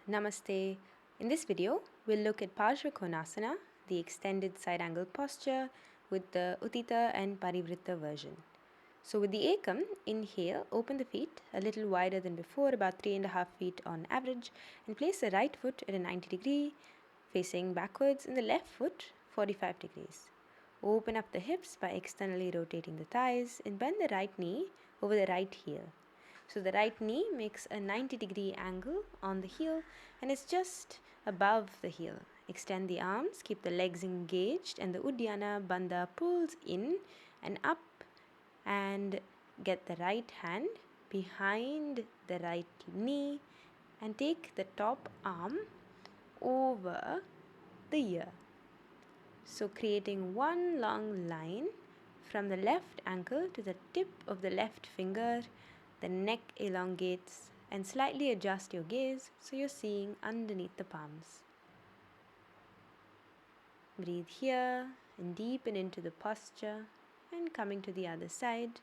Namaste. In this video, we'll look at Parsvakonasana, the extended side angle posture with the Utthita and Parivritta version. So with the Ekam, inhale, open the feet a little wider than before, about 3.5 feet on average, and place the right foot at a 90 degree, facing backwards, and the left foot 45 degrees. Open up the hips by externally rotating the thighs and bend the right knee over the right heel. So the right knee makes a 90-degree angle on the heel and is just above the heel. Extend the arms, keep the legs engaged, and the Uddiyana Bandha pulls in and up, and get the right hand behind the right knee and take the top arm over the ear. So creating one long line from the left ankle to the tip of the left finger. The neck elongates and slightly adjust your gaze so you're seeing underneath the palms. Breathe here and deepen into the posture, and coming to the other side,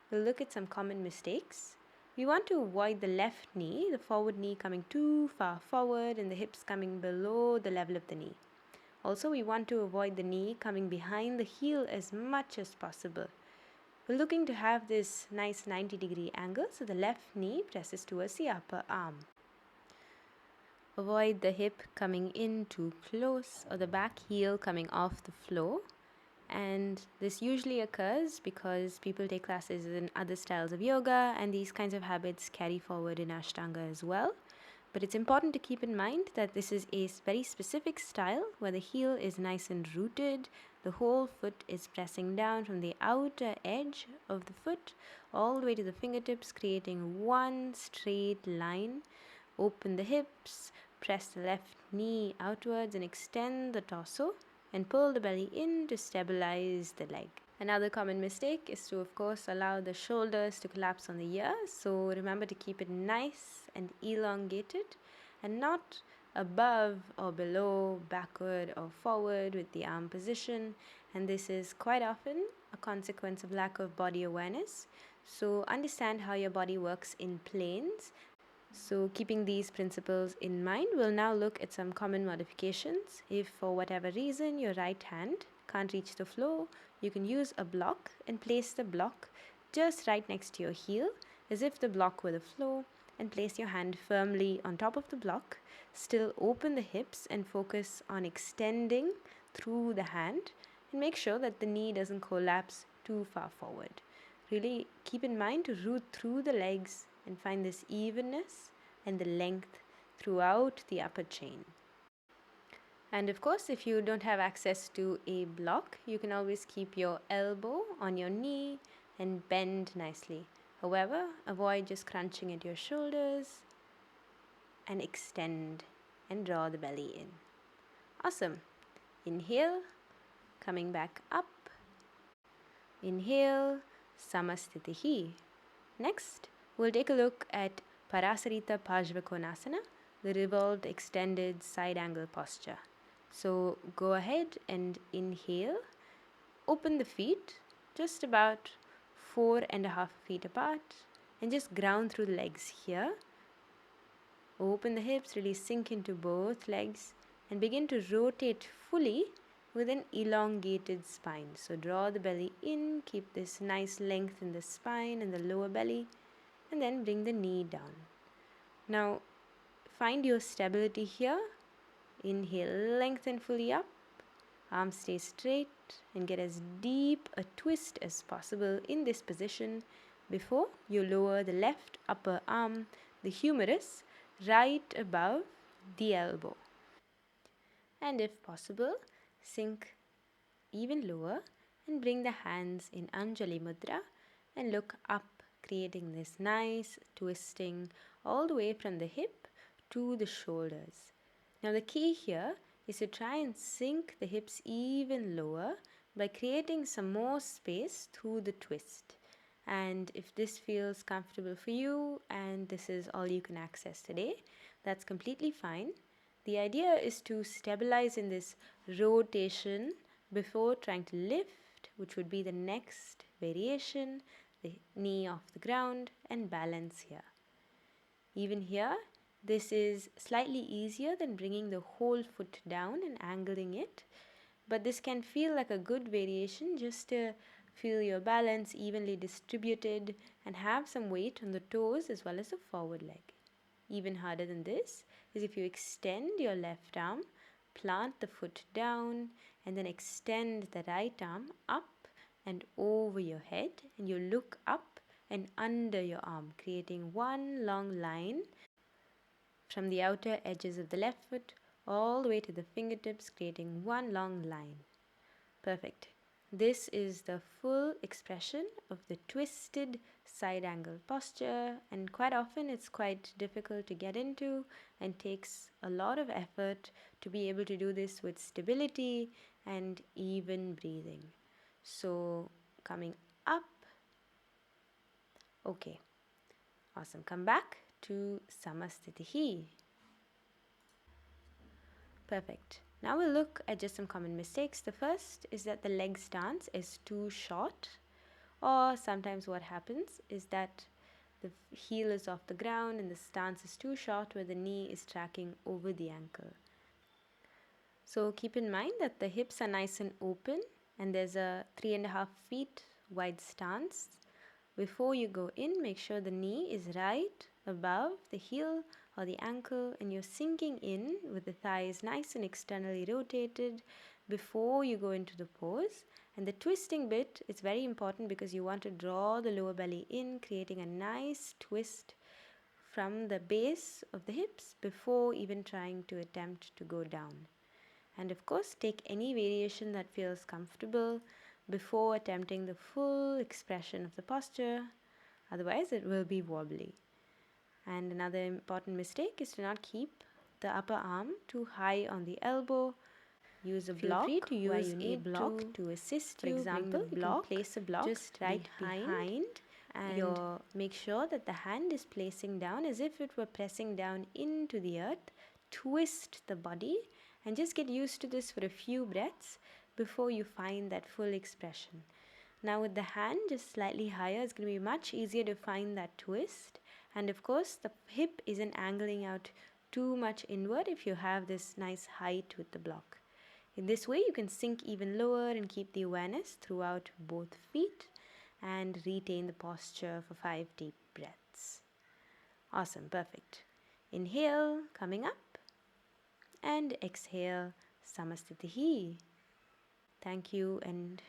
we'll look at some common mistakes. We want to avoid the left knee, the forward knee coming too far forward and the hips coming below the level of the knee. Also, we want to avoid the knee coming behind the heel as much as possible. We're looking to have this nice 90-degree angle, so the left knee presses towards the upper arm. Avoid the hip coming in too close or the back heel coming off the floor. And this usually occurs because people take classes in other styles of yoga, and these kinds of habits carry forward in Ashtanga as well. But it's important to keep in mind that this is a very specific style where the heel is nice and rooted. The whole foot is pressing down from the outer edge of the foot all the way to the fingertips, creating one straight line. Open the hips, press the left knee outwards and extend the torso, and pull the belly in to stabilize the leg. Another common mistake is to, of course, allow the shoulders to collapse on the ear. So remember to keep it nice and elongated and not above or below, backward or forward with the arm position. And this is quite often a consequence of lack of body awareness. So understand how your body works in planes. So keeping these principles in mind, we'll now look at some common modifications. If for whatever reason your right hand can't reach the floor, you can use a block and place the block just right next to your heel as if the block were the floor, and place your hand firmly on top of the block. Still open the hips and focus on extending through the hand, and make sure that the knee doesn't collapse too far forward. Really keep in mind to root through the legs and find this evenness and the length throughout the upper chain. And of course, if you don't have access to a block, you can always keep your elbow on your knee and bend nicely. However, avoid just crunching at your shoulders, and extend and draw the belly in. Awesome. Inhale, coming back up. Inhale, Samastitihi. Next, we'll take a look at Parasarita Parsvakonasana, the revolved extended side angle posture. So go ahead and inhale, open the feet just about 4.5 feet apart, and just ground through the legs here. Open the hips, really sink into both legs, and begin to rotate fully with an elongated spine. So draw the belly in, keep this nice length in the spine and the lower belly, and then bring the knee down. Now find your stability here. Inhale, lengthen fully up, arms stay straight, and get as deep a twist as possible in this position before you lower the left upper arm, the humerus, right above the elbow. And if possible, sink even lower and bring the hands in Anjali Mudra and look up, creating this nice twisting all the way from the hip to the shoulders. Now the key here is to try and sink the hips even lower by creating some more space through the twist. And if this feels comfortable for you and this is all you can access today, that's completely fine. The idea is to stabilize in this rotation before trying to lift, which would be the next variation, the knee off the ground, and balance here. Even here, This is slightly easier than bringing the whole foot down and angling it, but this can feel like a good variation just to feel your balance evenly distributed and have some weight on the toes as well as the forward leg. Even harder than this is if you extend your left arm, plant the foot down, and then extend the right arm up and over your head, and you look up and under your arm, creating one long line from the outer edges of the left foot all the way to the fingertips, creating one long line. Perfect. This is the full expression of the twisted side angle posture, and quite often it's quite difficult to get into and takes a lot of effort to be able to do this with stability and even breathing. So coming up. Okay, awesome. Come back to Samastitihi. Perfect. Now we'll look at just some common mistakes. The first is that the leg stance is too short, or sometimes what happens is that the heel is off the ground and the stance is too short where the knee is tracking over the ankle. So keep in mind that the hips are nice and open and there's a 3.5 feet wide stance. Before you go in, make sure the knee is right above the heel or the ankle and you're sinking in with the thighs nice and externally rotated before you go into the pose. And the twisting bit is very important because you want to draw the lower belly in, creating a nice twist from the base of the hips before even trying to attempt to go down. And of course, take any variation that feels comfortable before attempting the full expression of the posture, otherwise it will be wobbly. And another important mistake is to not keep the upper arm too high on the elbow. Use a block. Feel free to use a block to assist you. For example, you can place a block just right behind and make sure that the hand is placing down as if it were pressing down into the earth. Twist the body and just get used to this for a few breaths before you find that full expression. Now with the hand just slightly higher, it's going to be much easier to find that twist. And of course, the hip isn't angling out too much inward if you have this nice height with the block. In this way, you can sink even lower and keep the awareness throughout both feet and retain the posture for 5 deep breaths. Awesome, perfect. Inhale, coming up, and exhale, Samastitihi. Thank you and